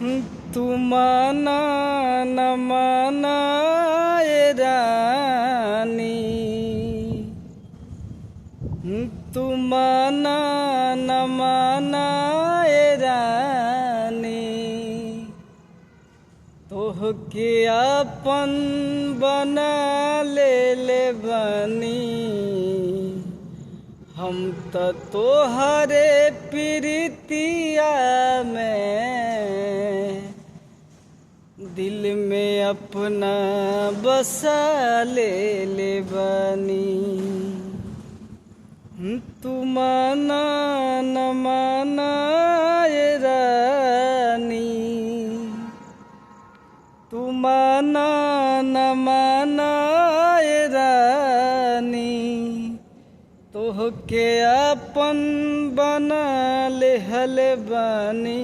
तू माना न माना ए रानी, तू माना न माना ए रानी, तोहके अपन बना ले बनी। हम तो तोहरे प्रीतिया में दिल में अपना बसा ले बनी। तू माना न माना ए रानी, तू माना न माना ए रानी, तोहके अपन बना ले हल बानी।